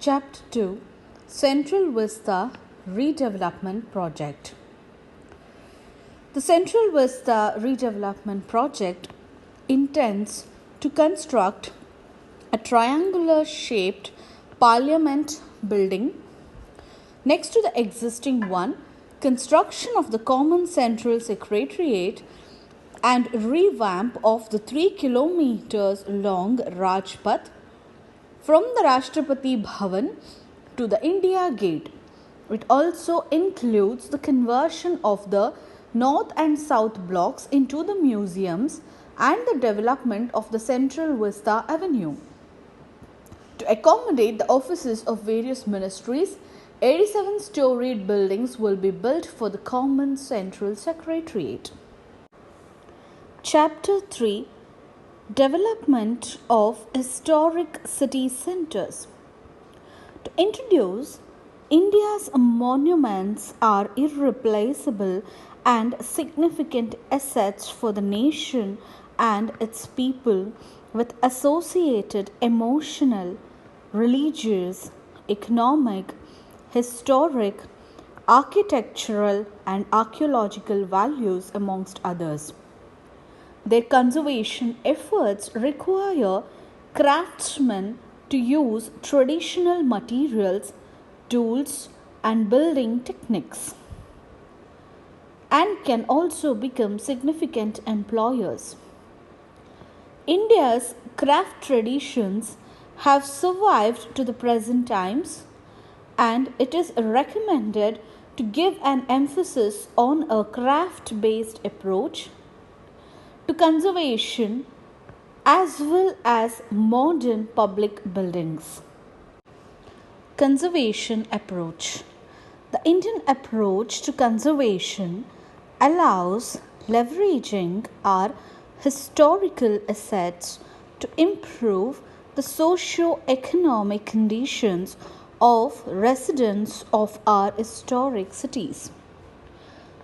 Chapter-02 Central Vista Redevelopment Project. The Central Vista Redevelopment Project intends to construct a triangular shaped parliament building next to the existing one, construction of the common central secretariat and revamp of the 3 kilometers long Rajpath from the Rashtrapati Bhavan to the India Gate. It also includes the conversion of the north and south blocks into the museums and the development of the Central Vista Avenue. To accommodate the offices of various ministries, 87-storied buildings will be built for the Common Central Secretariat. Chapter 3 Development of Historic City Centres. To introduce, India's monuments are irreplaceable and significant assets for the nation and its people, with associated emotional, religious, economic, historic, architectural, and archaeological values, amongst others. Their conservation efforts require craftsmen to use traditional materials, tools, and building techniques, and can also become significant employers. India's craft traditions have survived to the present times, and it is recommended to give an emphasis on a craft-based approach to conservation as well as modern public buildings. Conservation approach. The Indian approach to conservation allows leveraging our historical assets to improve the socio-economic conditions of residents of our historic cities.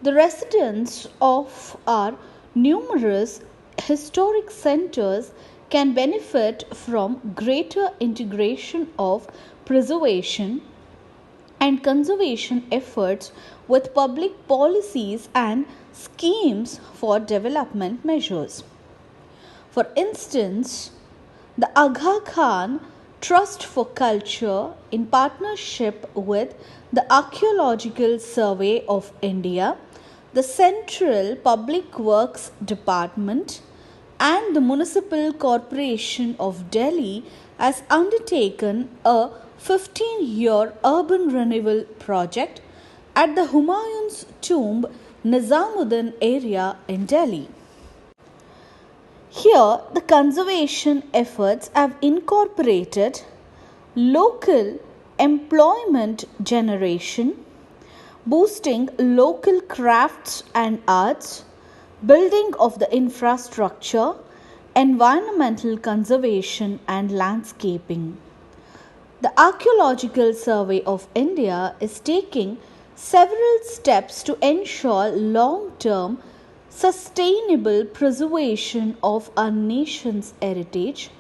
The residents of our numerous historic centers can benefit from greater integration of preservation and conservation efforts with public policies and schemes for development measures. For instance, the Aga Khan Trust for Culture, in partnership with the Archaeological Survey of India, the Central Public Works Department, and the Municipal Corporation of Delhi, has undertaken a 15-year urban renewal project at the Humayun's Tomb, Nizamuddin area in Delhi. Here, the conservation efforts have incorporated local employment generation, boosting local crafts and arts, building of the infrastructure, environmental conservation, and landscaping. The Archaeological Survey of India is taking several steps to ensure long-term sustainable preservation of our nation's heritage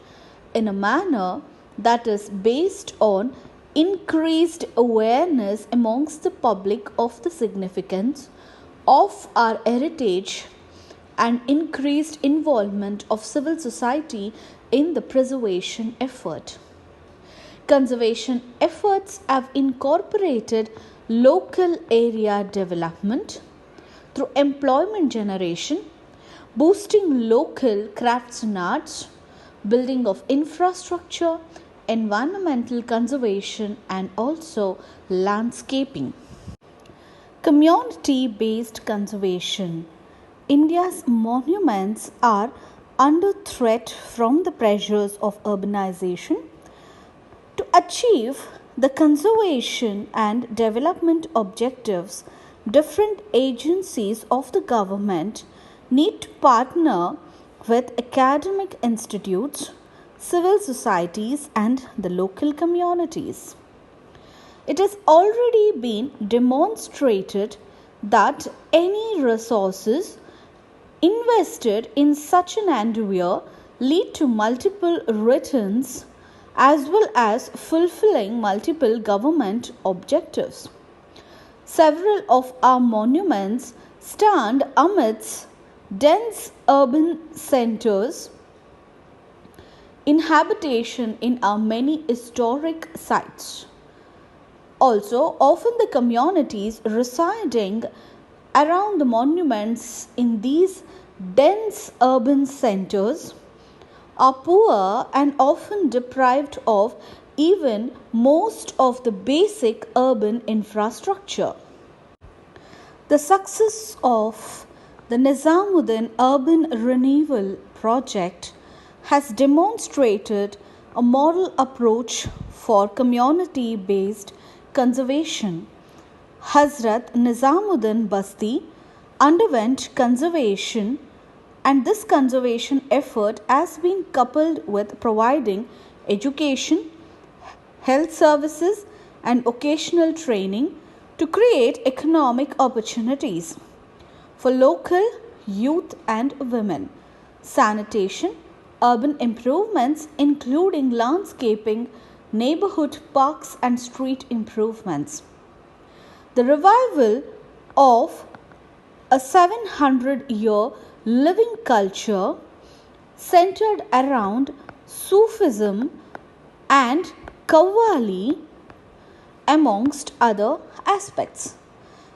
in a manner that is based on increased awareness amongst the public of the significance of our heritage and increased involvement of civil society in the preservation effort. Conservation efforts have incorporated local area development through employment generation, boosting local crafts and arts, building of infrastructure, environmental conservation, and also landscaping. Community-based conservation. India's monuments are under threat from the pressures of urbanization. To achieve the conservation and development objectives, different agencies of the government need to partner with academic institutes, civil societies, and the local communities. It has already been demonstrated that any resources invested in such an endeavor lead to multiple returns as well as fulfilling multiple government objectives. Several of our monuments stand amidst dense urban centers, inhabitation in our many historic sites. Also, often the communities residing around the monuments in these dense urban centers are poor and often deprived of even most of the basic urban infrastructure. The success of the Nizamuddin Urban Renewal Project has demonstrated a model approach for community-based conservation. Hazrat Nizamuddin Basti underwent conservation, and this conservation effort has been coupled with providing education, health services, and occasional training to create economic opportunities for local youth and women. Sanitation, urban improvements including landscaping, neighborhood parks and street improvements. The revival of a 700-year living culture centered around Sufism and Qawwali amongst other aspects.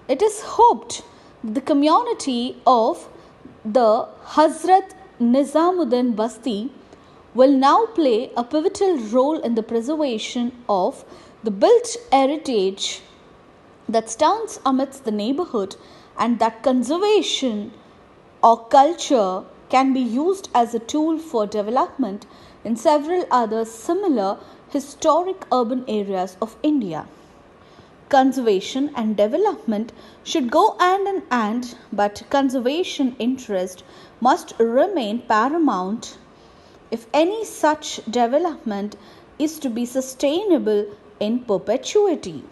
It is hoped that the community of the Hazrat Nizamuddin Basti will now play a pivotal role in the preservation of the built heritage that stands amidst the neighborhood, and that conservation or culture can be used as a tool for development in several other similar historic urban areas of India. Conservation and development should go hand in hand, but conservation interest must remain paramount if any such development is to be sustainable in perpetuity.